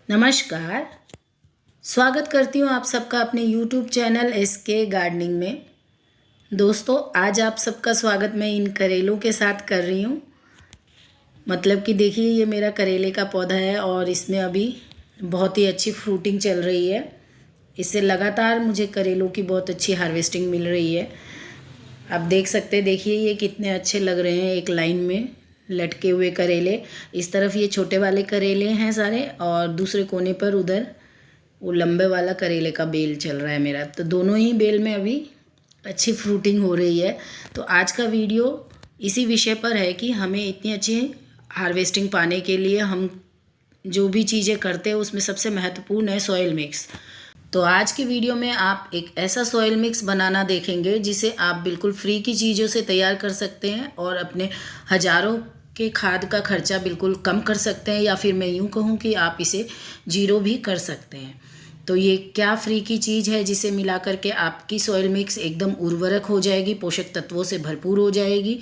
नमस्कार। स्वागत करती हूँ आप सबका अपने YouTube चैनल SK गार्डनिंग में। दोस्तों, आज आप सबका स्वागत मैं इन करेलों के साथ कर रही हूँ। मतलब कि देखिए, ये मेरा करेले का पौधा है और इसमें अभी बहुत ही अच्छी फ्रूटिंग चल रही है। इससे लगातार मुझे करेलों की बहुत अच्छी हार्वेस्टिंग मिल रही है। आप देख सकते हैं, देखिए ये कितने अच्छे लग रहे हैं एक लाइन में लटके हुए करेले। इस तरफ ये छोटे वाले करेले हैं सारे, और दूसरे कोने पर उधर वो लंबे वाला करेले का बेल चल रहा है मेरा। तो दोनों ही बेल में अभी अच्छी फ्रूटिंग हो रही है। तो आज का वीडियो इसी विषय पर है कि हमें इतनी अच्छी हार्वेस्टिंग पाने के लिए हम जो भी चीज़ें करते हैं उसमें सबसे महत्वपूर्ण है सॉइल मिक्स। तो आज की वीडियो में आप एक ऐसा सॉइल मिक्स बनाना देखेंगे जिसे आप बिल्कुल फ्री की चीज़ों से तैयार कर सकते हैं और अपने हज़ारों के खाद का खर्चा बिल्कुल कम कर सकते हैं, या फिर मैं यूँ कहूँ कि आप इसे जीरो भी कर सकते हैं। तो ये क्या फ्री की चीज़ है जिसे मिला करके आपकी सॉइल मिक्स एकदम उर्वरक हो जाएगी, पोषक तत्वों से भरपूर हो जाएगी।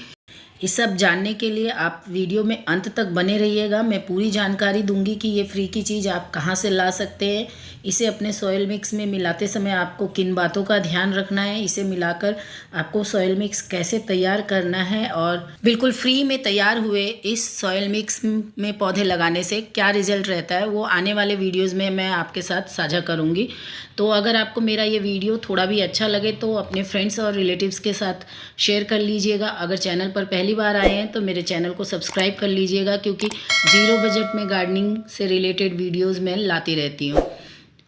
ये सब जानने के लिए आप वीडियो में अंत तक बने रहिएगा। मैं पूरी जानकारी दूंगी कि ये फ्री की चीज़ आप कहाँ से ला सकते हैं। इसे अपने सॉइल मिक्स में मिलाते समय आपको किन बातों का ध्यान रखना है, इसे मिलाकर आपको सॉइल मिक्स कैसे तैयार करना है, और बिल्कुल फ्री में तैयार हुए इस सॉइल मिक्स में पौधे लगाने से क्या रिजल्ट रहता है, वो आने वाले वीडियोज़ में मैं आपके साथ साझा करूँगी। तो अगर आपको मेरा ये वीडियो थोड़ा भी अच्छा लगे तो अपने फ्रेंड्स और रिलेटिव्स के साथ शेयर कर लीजिएगा। अगर चैनल पर पहली बार आए हैं तो मेरे चैनल को सब्सक्राइब कर लीजिएगा, क्योंकि ज़ीरो बजट में गार्डनिंग से रिलेटेड वीडियोस मैं लाती रहती हूँ।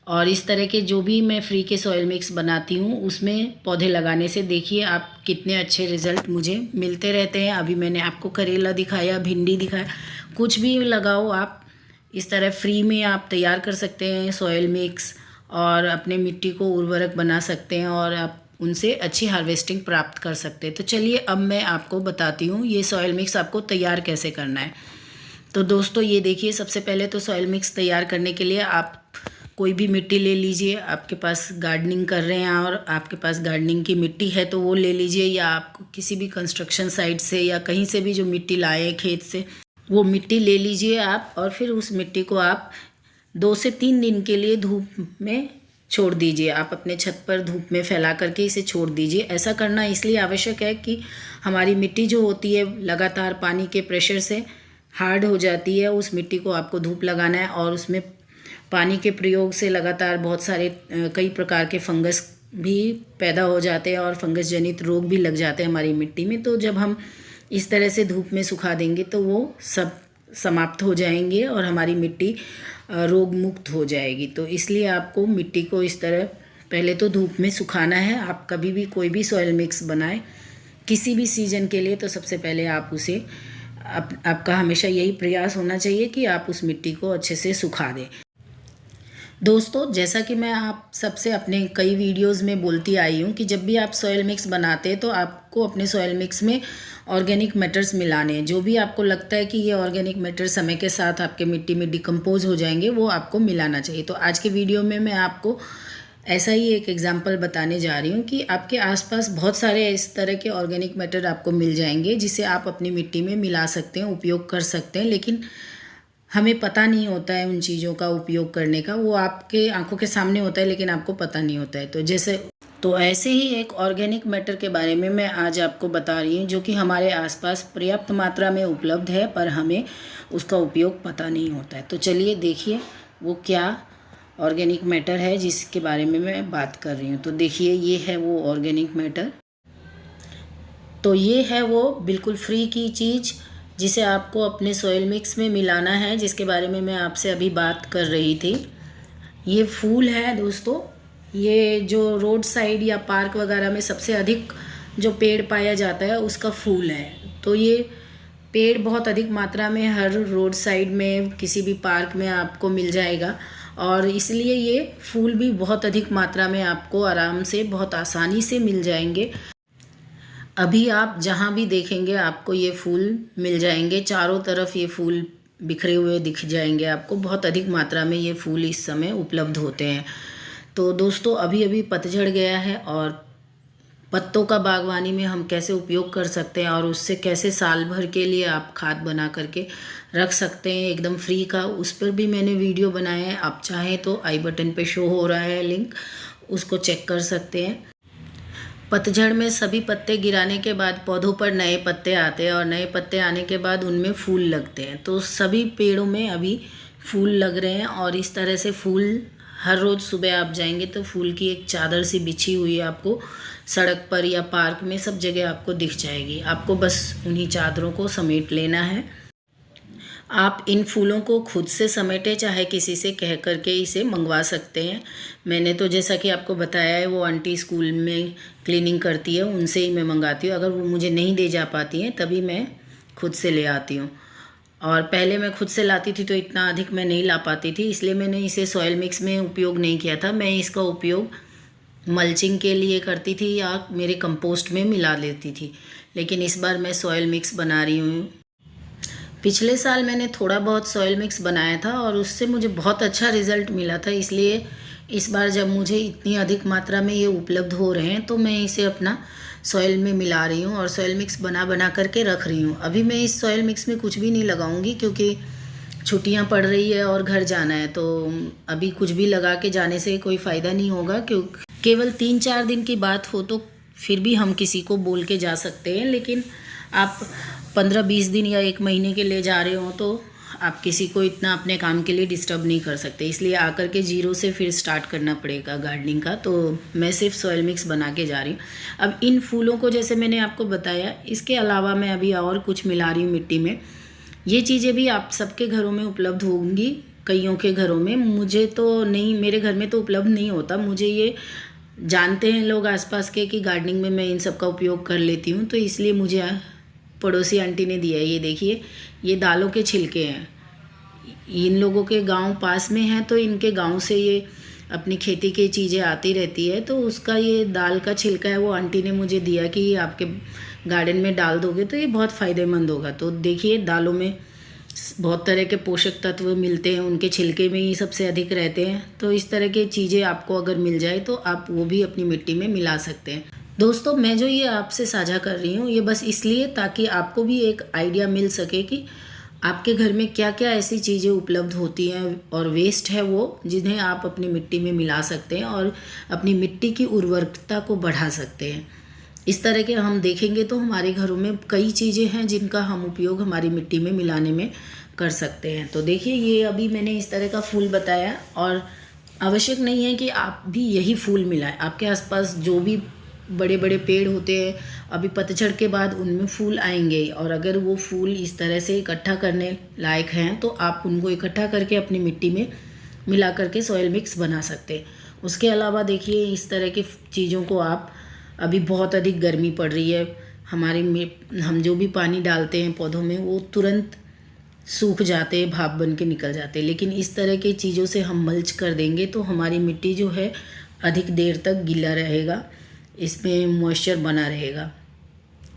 और इस तरह के जो भी मैं फ्री के सॉइल मिक्स बनाती हूँ उसमें पौधे लगाने से देखिए आप कितने अच्छे रिज़ल्ट मुझे मिलते रहते हैं। अभी मैंने आपको करेला दिखाया, भिंडी दिखाया, कुछ भी लगाओ आप इस तरह फ्री में आप तैयार कर सकते हैं सॉइल मिक्स, और अपने मिट्टी को उर्वरक बना सकते हैं और आप उनसे अच्छी हार्वेस्टिंग प्राप्त कर सकते हैं। तो चलिए अब मैं आपको बताती हूँ ये सॉइल मिक्स आपको तैयार कैसे करना है। तो दोस्तों ये देखिए, सबसे पहले तो सॉइल मिक्स तैयार करने के लिए आप कोई भी मिट्टी ले लीजिए। आपके पास गार्डनिंग कर रहे हैं और आपके पास गार्डनिंग की मिट्टी है तो वो ले लीजिए, या आपको किसी भी कंस्ट्रक्शन साइट से या कहीं से भी जो मिट्टी लाए खेत से वो मिट्टी ले लीजिए आप। और फिर उस मिट्टी को आप 2 से 3 दिन के लिए धूप में छोड़ दीजिए। आप अपने छत पर धूप में फैला करके इसे छोड़ दीजिए। ऐसा करना इसलिए आवश्यक है कि हमारी मिट्टी जो होती है लगातार पानी के प्रेशर से हार्ड हो जाती है। उस मिट्टी को आपको धूप लगाना है, और उसमें पानी के प्रयोग से लगातार बहुत सारे कई प्रकार के फंगस भी पैदा हो जाते हैं और फंगस जनित रोग भी लग जाते हैं हमारी मिट्टी में। तो जब हम इस तरह से धूप में सुखा देंगे तो वो सब समाप्त हो जाएंगे और हमारी मिट्टी रोग मुक्त हो जाएगी। तो इसलिए आपको मिट्टी को इस तरह पहले तो धूप में सुखाना है। आप कभी भी कोई भी सॉइल मिक्स बनाएं किसी भी सीजन के लिए, तो सबसे पहले आप उसे आपका हमेशा यही प्रयास होना चाहिए कि आप उस मिट्टी को अच्छे से सुखा दें। दोस्तों, जैसा कि मैं आप सबसे अपने कई वीडियोस में बोलती आई हूँ कि जब भी आप सॉइल मिक्स बनाते हैं तो आपको अपने सॉइल मिक्स में ऑर्गेनिक मैटर्स मिलाने हैं। जो भी आपको लगता है कि ये ऑर्गेनिक मैटर समय के साथ आपके मिट्टी में डिकम्पोज हो जाएंगे, वो आपको मिलाना चाहिए। तो आज के वीडियो में मैं आपको ऐसा ही एक एग्जाम्पल बताने जा रही हूँ कि आपके आसपास बहुत सारे इस तरह के ऑर्गेनिक मैटर आपको मिल जाएंगे जिसे आप अपनी मिट्टी में मिला सकते हैं, उपयोग कर सकते हैं। लेकिन हमें पता नहीं होता है उन चीज़ों का उपयोग करने का। वो आपके आंखों के सामने होता है लेकिन आपको पता नहीं होता है। तो ऐसे ही एक ऑर्गेनिक मैटर के बारे में मैं आज आपको बता रही हूँ, जो कि हमारे आसपास पर्याप्त मात्रा में उपलब्ध है पर हमें उसका उपयोग पता नहीं होता है। तो चलिए देखिए वो क्या ऑर्गेनिक मैटर है जिसके बारे में मैं बात कर रही हूँ। तो देखिए ये है वो ऑर्गेनिक मैटर। तो ये है वो बिल्कुल फ्री की चीज़ जिसे आपको अपने सॉइल मिक्स में मिलाना है, जिसके बारे में मैं आपसे अभी बात कर रही थी। ये फूल है दोस्तों। ये जो रोड साइड या पार्क वगैरह में सबसे अधिक जो पेड़ पाया जाता है उसका फूल है। तो ये पेड़ बहुत अधिक मात्रा में हर रोड साइड में किसी भी पार्क में आपको मिल जाएगा, और इसलिए ये फूल भी बहुत अधिक मात्रा में आपको आराम से बहुत आसानी से मिल जाएंगे। अभी आप जहाँ भी देखेंगे आपको ये फूल मिल जाएंगे। चारों तरफ ये फूल बिखरे हुए दिख जाएंगे आपको। बहुत अधिक मात्रा में ये फूल इस समय उपलब्ध होते हैं। तो दोस्तों अभी अभी पतझड़ गया है, और पत्तों का बागवानी में हम कैसे उपयोग कर सकते हैं और उससे कैसे साल भर के लिए आप खाद बना करके रख सकते हैं एकदम फ्री का, उस पर भी मैंने वीडियो बनाया है। आप चाहें तो आई बटन पे शो हो रहा है लिंक, उसको चेक कर सकते हैं। पतझड़ में सभी पत्ते गिराने के बाद पौधों पर नए पत्ते आते हैं और नए पत्ते आने के बाद उनमें फूल लगते हैं। तो सभी पेड़ों में अभी फूल लग रहे हैं और इस तरह से फूल हर रोज़ सुबह आप जाएंगे तो फूल की एक चादर सी बिछी हुई आपको सड़क पर या पार्क में सब जगह आपको दिख जाएगी। आपको बस उन्हीं चादरों को समेट लेना है। आप इन फूलों को खुद से समेटे चाहे किसी से कह करके इसे मंगवा सकते हैं। मैंने तो जैसा कि आपको बताया है, वो आंटी स्कूल में क्लीनिंग करती है, उनसे ही मैं मंगाती हूँ। अगर वो मुझे नहीं दे जा पाती हैं तभी मैं खुद से ले आती हूँ। और पहले मैं खुद से लाती थी तो इतना अधिक मैं नहीं ला पाती थी, इसलिए मैंने इसे सॉइल मिक्स में उपयोग नहीं किया था। मैं इसका उपयोग मल्चिंग के लिए करती थी या मेरे कंपोस्ट में मिला लेती थी, लेकिन इस बार मैं सॉइल मिक्स बना रही हूँ। पिछले साल मैंने थोड़ा बहुत सॉइल मिक्स बनाया था और उससे मुझे बहुत अच्छा रिज़ल्ट मिला था, इसलिए इस बार जब मुझे इतनी अधिक मात्रा में ये उपलब्ध हो रहे हैं तो मैं इसे अपना सॉइल में मिला रही हूँ और सॉइल मिक्स बना करके रख रही हूँ। अभी मैं इस सॉइल मिक्स में कुछ भी नहीं लगाऊंगी क्योंकि छुट्टियाँ पड़ रही है और घर जाना है, तो अभी कुछ भी लगा के जाने से कोई फ़ायदा नहीं होगा। क्योंकि केवल 3-4 दिन की बात हो तो फिर भी हम किसी को बोल के जा सकते हैं, लेकिन आप 15-20 दिन या 1 महीने के लिए जा रहे हो तो आप किसी को इतना अपने काम के लिए डिस्टर्ब नहीं कर सकते, इसलिए आकर के जीरो से फिर स्टार्ट करना पड़ेगा गार्डनिंग का। तो मैं सिर्फ सॉइल मिक्स बना के जा रही हूँ। अब इन फूलों को जैसे मैंने आपको बताया, इसके अलावा मैं अभी और कुछ मिला रही हूँ मिट्टी में। ये चीज़ें भी आप सबके घरों में उपलब्ध होंगी, कईयों के घरों में। मुझे तो नहीं, मेरे घर में तो उपलब्ध नहीं होता। मुझे ये जानते हैं लोग आसपास के कि गार्डनिंग में मैं इन सब का उपयोग कर लेती हूँ, तो इसलिए मुझे पड़ोसी आंटी ने दिया है। ये देखिए, ये दालों के छिलके हैं। इन लोगों के गांव पास में है तो इनके गांव से ये अपनी खेती की चीज़ें आती रहती है, तो उसका ये दाल का छिलका है, वो आंटी ने मुझे दिया कि ये आपके गार्डन में डाल दोगे तो ये बहुत फ़ायदेमंद होगा। तो देखिए, दालों में बहुत तरह के पोषक तत्व मिलते हैं, उनके छिलके में ही सबसे अधिक रहते हैं। तो इस तरह की चीज़ें आपको अगर मिल जाए तो आप वो भी अपनी मिट्टी में मिला सकते हैं। दोस्तों, मैं जो ये आपसे साझा कर रही हूँ ये बस इसलिए ताकि आपको भी एक आइडिया मिल सके कि आपके घर में क्या क्या ऐसी चीज़ें उपलब्ध होती हैं और वेस्ट है वो, जिन्हें आप अपनी मिट्टी में मिला सकते हैं और अपनी मिट्टी की उर्वरकता को बढ़ा सकते हैं। इस तरह के हम देखेंगे तो हमारे घरों में कई चीज़ें हैं जिनका हम उपयोग हमारी मिट्टी में मिलाने में कर सकते हैं। तो देखिए, ये अभी मैंने इस तरह का फूल बताया और आवश्यक नहीं है कि आप भी यही फूल मिलाएं। आपके आसपास जो भी बड़े बड़े पेड़ होते हैं, अभी पतझड़ के बाद उनमें फूल आएंगे और अगर वो फूल इस तरह से इकट्ठा करने लायक हैं तो आप उनको इकट्ठा करके अपनी मिट्टी में मिला करके सॉइल मिक्स बना सकते हैं। उसके अलावा देखिए, इस तरह की चीज़ों को आप, अभी बहुत अधिक गर्मी पड़ रही है, हमारे में हम जो भी पानी डालते हैं पौधों में वो तुरंत सूख जाते हैं, भाप बन के निकल जाते हैं। लेकिन इस तरह की चीज़ों से हम मल्च कर देंगे तो हमारी मिट्टी जो है अधिक देर तक गीला रहेगा, इसमें मॉइस्चर बना रहेगा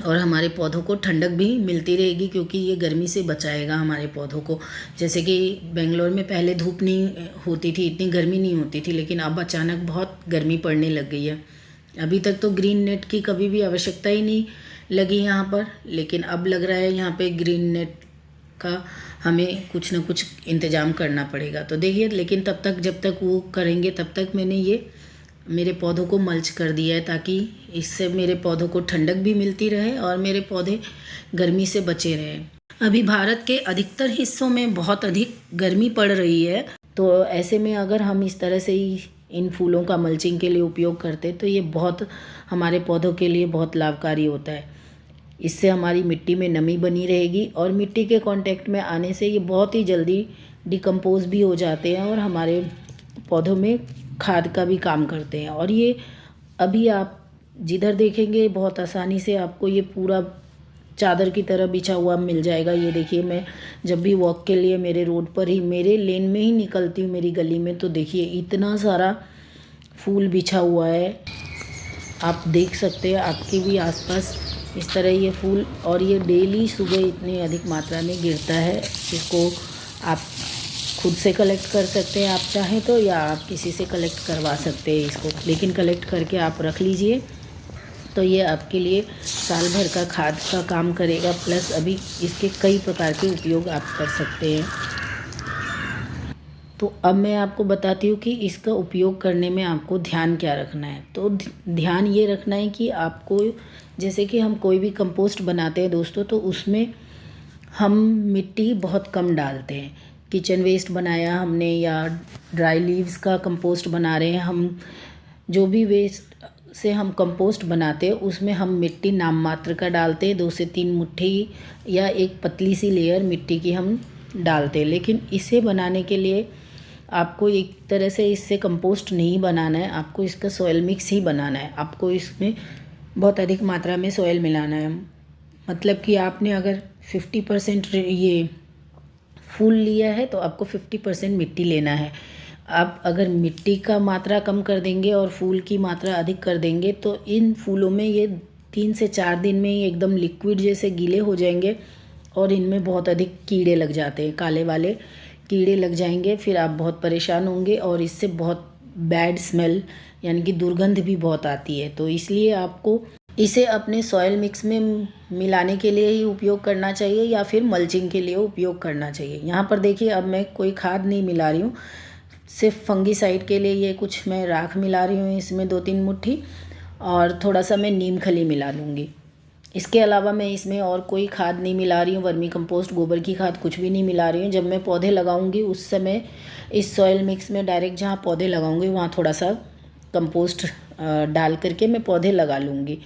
और हमारे पौधों को ठंडक भी मिलती रहेगी, क्योंकि ये गर्मी से बचाएगा हमारे पौधों को। जैसे कि बेंगलोर में पहले धूप नहीं होती थी, इतनी गर्मी नहीं होती थी, लेकिन अब अचानक बहुत गर्मी पड़ने लग गई है। अभी तक तो ग्रीन नेट की कभी भी आवश्यकता ही नहीं लगी यहाँ पर, लेकिन अब लग रहा है यहाँ पे ग्रीन नेट का हमें कुछ ना कुछ इंतज़ाम करना पड़ेगा। तो देखिए, लेकिन तब तक, जब तक वो करेंगे तब तक मैंने ये मेरे पौधों को मल्च कर दिया है, ताकि इससे मेरे पौधों को ठंडक भी मिलती रहे और मेरे पौधे गर्मी से बचे रहें। अभी भारत के अधिकतर हिस्सों में बहुत अधिक गर्मी पड़ रही है, तो ऐसे में अगर हम इस तरह से ही इन फूलों का मल्चिंग के लिए उपयोग करते तो ये बहुत हमारे पौधों के लिए बहुत लाभकारी होता है। इससे हमारी मिट्टी में नमी बनी रहेगी और मिट्टी के कांटेक्ट में आने से ये बहुत ही जल्दी डिकम्पोज भी हो जाते हैं और हमारे पौधों में खाद का भी काम करते हैं। और ये अभी आप जिधर देखेंगे बहुत आसानी से आपको ये पूरा चादर की तरह बिछा हुआ मिल जाएगा। ये देखिए, मैं जब भी वॉक के लिए मेरे रोड पर ही, मेरे लेन में ही निकलती हूँ, मेरी गली में, तो देखिए इतना सारा फूल बिछा हुआ है। आप देख सकते हैं आपके भी आसपास इस तरह ये फूल, और ये डेली सुबह इतनी अधिक मात्रा में गिरता है। इसको आप खुद से कलेक्ट कर सकते हैं आप चाहें तो, या आप किसी से कलेक्ट करवा सकते हैं इसको, लेकिन कलेक्ट करके आप रख लीजिए तो ये आपके लिए साल भर का खाद का काम करेगा, प्लस अभी इसके कई प्रकार के उपयोग आप कर सकते हैं। तो अब मैं आपको बताती हूँ कि इसका उपयोग करने में आपको ध्यान क्या रखना है। तो ध्यान ये रखना है कि आपको, जैसे कि हम कोई भी कंपोस्ट बनाते हैं दोस्तों, तो उसमें हम मिट्टी बहुत कम डालते हैं। किचन वेस्ट बनाया हमने या ड्राई लीव्स का कंपोस्ट बना रहे हैं हम, जो भी वेस्ट से हम कंपोस्ट बनाते हैं उसमें हम मिट्टी नाम मात्र का डालते हैं, 2 से 3 मुट्ठी या एक पतली सी लेयर मिट्टी की हम डालते हैं। लेकिन इसे बनाने के लिए आपको एक तरह से इससे कंपोस्ट नहीं बनाना है, आपको इसका सॉइल मिक्स ही बनाना है। आपको इसमें बहुत अधिक मात्रा में सॉइल मिलाना है। मतलब कि आपने अगर 50% ये फूल लिया है तो आपको 50% मिट्टी लेना है। आप अगर मिट्टी का मात्रा कम कर देंगे और फूल की मात्रा अधिक कर देंगे तो इन फूलों में ये 3 से 4 दिन में ही एकदम लिक्विड जैसे गीले हो जाएंगे और इनमें बहुत अधिक कीड़े लग जाते हैं, काले वाले कीड़े लग जाएंगे। फिर आप बहुत परेशान होंगे और इससे बहुत बैड स्मेल यानी कि दुर्गंध भी बहुत आती है। तो इसलिए आपको इसे अपने सॉइल मिक्स में मिलाने के लिए ही उपयोग करना चाहिए या फिर मल्चिंग के लिए उपयोग करना चाहिए। यहाँ पर देखिए अब मैं कोई खाद नहीं मिला रही हूँ, सिर्फ फंगीसाइड के लिए ये कुछ मैं राख मिला रही हूँ इसमें 2-3 मुट्ठी, और थोड़ा सा मैं नीम खली मिला लूँगी। इसके अलावा मैं इसमें और कोई खाद नहीं मिला रही हूँ, वर्मी कंपोस्ट, गोबर की खाद कुछ भी नहीं मिला रही हूँ। जब मैं पौधे लगाऊंगी उस समय इस सॉइल मिक्स में डायरेक्ट जहाँ पौधे लगाऊंगी वहाँ थोड़ा सा कंपोस्ट डाल करके मैं पौधे लगा लूँगी,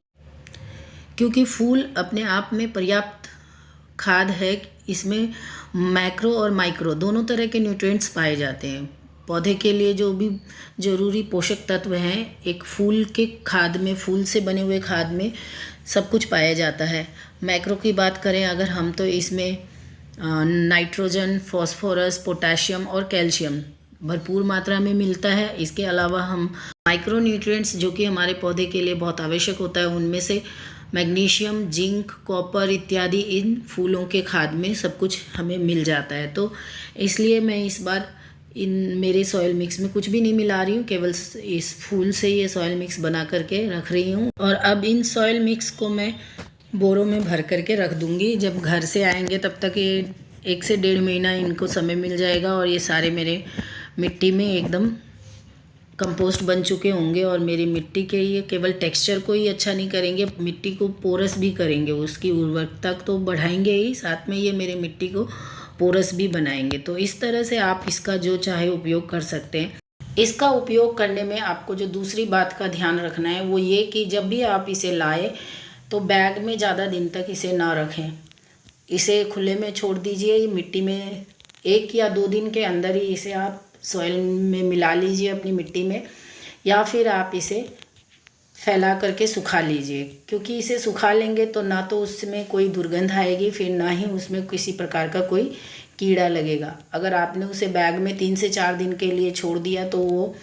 क्योंकि फूल अपने आप में पर्याप्त खाद है। इसमें मैक्रो और माइक्रो दोनों तरह के न्यूट्रिएंट्स पाए जाते हैं। पौधे के लिए जो भी ज़रूरी पोषक तत्व हैं एक फूल के खाद में, फूल से बने हुए खाद में सब कुछ पाया जाता है। मैक्रो की बात करें अगर हम, तो इसमें नाइट्रोजन, फॉस्फोरस, पोटेशियम और कैल्शियम भरपूर मात्रा में मिलता है। इसके अलावा हम माइक्रो न्यूट्रिएंट्स जो कि हमारे पौधे के लिए बहुत आवश्यक होता है, उनमें से मैग्नीशियम, जिंक, कॉपर इत्यादि इन फूलों के खाद में सब कुछ हमें मिल जाता है। तो इसलिए मैं इस बार इन मेरे सॉइल मिक्स में कुछ भी नहीं मिला रही हूँ, केवल इस फूल से ये सॉइल मिक्स बना करके रख रही हूँ। और अब इन सॉइल मिक्स को मैं बोरों में भर करके रख दूँगी। जब घर से आएंगे तब तक ये 1 से 1.5 महीना इनको समय मिल जाएगा और ये सारे मेरे मिट्टी में एकदम कंपोस्ट बन चुके होंगे। और मेरी मिट्टी के ये केवल टेक्सचर को ही अच्छा नहीं करेंगे, मिट्टी को पोरस भी करेंगे, उसकी उर्वरकता तो बढ़ाएंगे ही, साथ में ये मेरे मिट्टी को पोरस भी बनाएंगे। तो इस तरह से आप इसका जो चाहे उपयोग कर सकते हैं। इसका उपयोग करने में आपको जो दूसरी बात का ध्यान रखना है वो ये कि जब भी आप इसे लाए तो बैग में ज़्यादा दिन तक इसे ना रखें, इसे खुले में छोड़ दीजिए। मिट्टी में 1 या 2 दिन के अंदर ही इसे आप सॉइल में मिला लीजिए अपनी मिट्टी में, या फिर आप इसे फैला करके सुखा लीजिए। क्योंकि इसे सुखा लेंगे तो ना तो उसमें कोई दुर्गंध आएगी, फिर ना ही उसमें किसी प्रकार का कोई कीड़ा लगेगा। अगर आपने उसे बैग में 3 से 4 दिन के लिए छोड़ दिया तो वो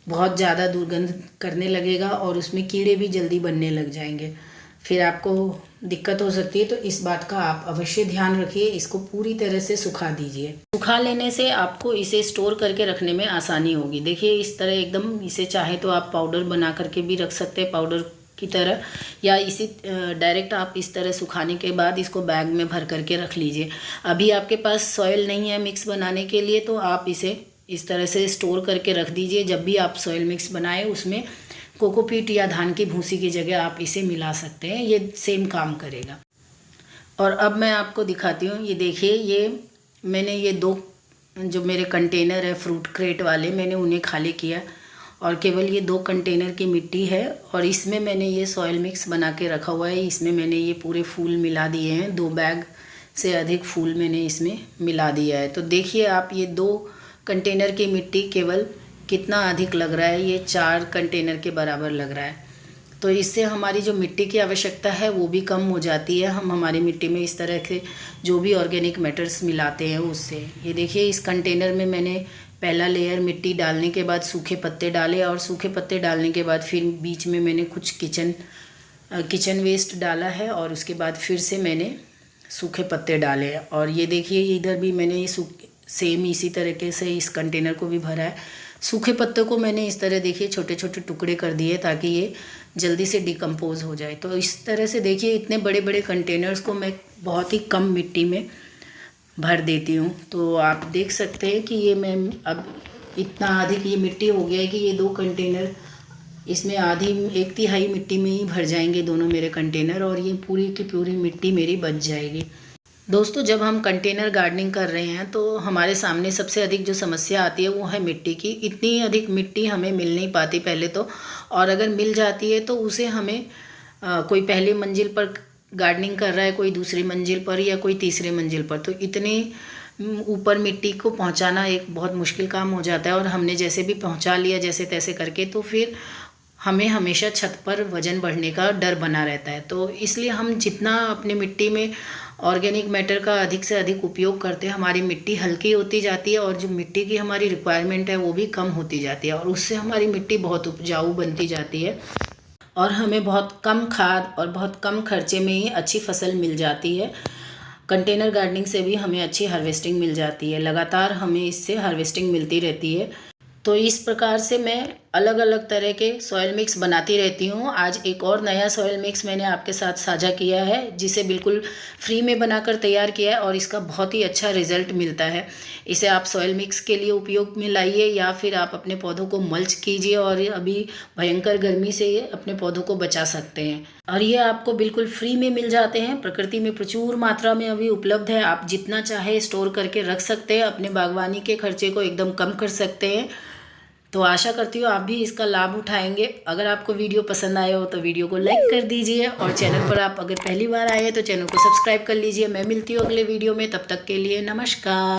बहुत ज़्यादा दुर्गंध करने लगेगा और उसमें कीड़े भी जल्दी बनने लग जाएंगे, फिर आपको दिक्कत हो सकती है। तो इस बात का आप अवश्य ध्यान रखिए, इसको पूरी तरह से सुखा दीजिए। सुखा लेने से आपको इसे स्टोर करके रखने में आसानी होगी। देखिए इस तरह एकदम, इसे चाहे तो आप पाउडर बना करके भी रख सकते हैं पाउडर की तरह, या इसी डायरेक्ट आप इस तरह सुखाने के बाद इसको बैग में भर करके रख लीजिए। अभी आपके पास सॉइल नहीं है मिक्स बनाने के लिए तो आप इसे इस तरह से स्टोर करके रख दीजिए। जब भी आप सॉइल मिक्स बनाएं उसमें कोकोपीट या धान की भूसी की जगह आप इसे मिला सकते हैं, ये सेम काम करेगा। और अब मैं आपको दिखाती हूँ, ये देखिए ये मैंने ये 2 जो मेरे कंटेनर है फ्रूट क्रेट वाले, मैंने उन्हें खाली किया और केवल ये 2 कंटेनर की मिट्टी है और इसमें मैंने ये सॉइल मिक्स बना के रखा हुआ है। इसमें मैंने ये पूरे फूल मिला दिए हैं, 2 बैग से अधिक फूल मैंने इसमें मिला दिया है। तो देखिए आप ये 2 कंटेनर की मिट्टी केवल कितना अधिक लग रहा है, ये 4 कंटेनर के बराबर लग रहा है। तो इससे हमारी जो मिट्टी की आवश्यकता है वो भी कम हो जाती है। हम हमारी मिट्टी में इस तरह के जो भी ऑर्गेनिक मैटर्स मिलाते हैं उससे। ये देखिए इस कंटेनर में मैंने पहला लेयर मिट्टी डालने के बाद सूखे पत्ते डाले और सूखे पत्ते डालने के बाद फिर बीच में मैंने कुछ किचन वेस्ट डाला है और उसके बाद फिर से मैंने सूखे पत्ते डाले। और ये देखिए इधर भी मैंने ये सेम इसी तरीके से इस कंटेनर को भी भरा है। सूखे पत्ते को मैंने इस तरह देखिए छोटे छोटे टुकड़े कर दिए ताकि ये जल्दी से डिकम्पोज़ हो जाए। तो इस तरह से देखिए इतने बड़े बड़े कंटेनर्स को मैं बहुत ही कम मिट्टी में भर देती हूँ। तो आप देख सकते हैं कि ये मैं अब इतना अधिक ये मिट्टी हो गया है कि ये 2 कंटेनर, इसमें आधी 1/3 मिट्टी में ही भर जाएंगे दोनों मेरे कंटेनर, और ये पूरी की पूरी मिट्टी मेरी बच जाएगी। दोस्तों, जब हम कंटेनर गार्डनिंग कर रहे हैं तो हमारे सामने सबसे अधिक जो समस्या आती है वो है मिट्टी की। इतनी अधिक मिट्टी हमें मिल नहीं पाती पहले तो, और अगर मिल जाती है तो उसे हमें कोई पहली मंजिल पर गार्डनिंग कर रहा है, कोई दूसरी मंजिल पर या कोई तीसरी मंजिल पर, तो इतने ऊपर मिट्टी को पहुंचाना एक बहुत मुश्किल काम हो जाता है। और हमने जैसे भी पहुंचा लिया जैसे तैसे करके, तो फिर हमें हमेशा छत पर वज़न बढ़ने का डर बना रहता है। तो इसलिए हम जितना अपने मिट्टी में ऑर्गेनिक मैटर का अधिक से अधिक उपयोग करते हैं, हमारी मिट्टी हल्की होती जाती है और जो मिट्टी की हमारी रिक्वायरमेंट है वो भी कम होती जाती है, और उससे हमारी मिट्टी बहुत उपजाऊ बनती जाती है और हमें बहुत कम खाद और बहुत कम खर्चे में ही अच्छी फसल मिल जाती है। कंटेनर गार्डनिंग से भी हमें अच्छी हार्वेस्टिंग मिल जाती है, लगातार हमें इससे हार्वेस्टिंग मिलती रहती है। तो इस प्रकार से मैं अलग अलग तरह के सॉइल मिक्स बनाती रहती हूँ। आज एक और नया सॉइल मिक्स मैंने आपके साथ साझा किया है, जिसे बिल्कुल फ्री में बनाकर तैयार किया है और इसका बहुत ही अच्छा रिजल्ट मिलता है। इसे आप सॉइल मिक्स के लिए उपयोग में लाइए या फिर आप अपने पौधों को मल्च कीजिए और अभी भयंकर गर्मी से अपने पौधों को बचा सकते हैं। और ये आपको बिल्कुल फ्री में मिल जाते हैं, प्रकृति में प्रचुर मात्रा में अभी उपलब्ध है। आप जितना चाहे स्टोर करके रख सकते हैं, अपने बागवानी के खर्चे को एकदम कम कर सकते हैं। तो आशा करती हूँ आप भी इसका लाभ उठाएंगे। अगर आपको वीडियो पसंद आया हो तो वीडियो को लाइक कर दीजिए, और चैनल पर आप अगर पहली बार आए हैं तो चैनल को सब्सक्राइब कर लीजिए। मैं मिलती हूँ अगले वीडियो में, तब तक के लिए नमस्कार।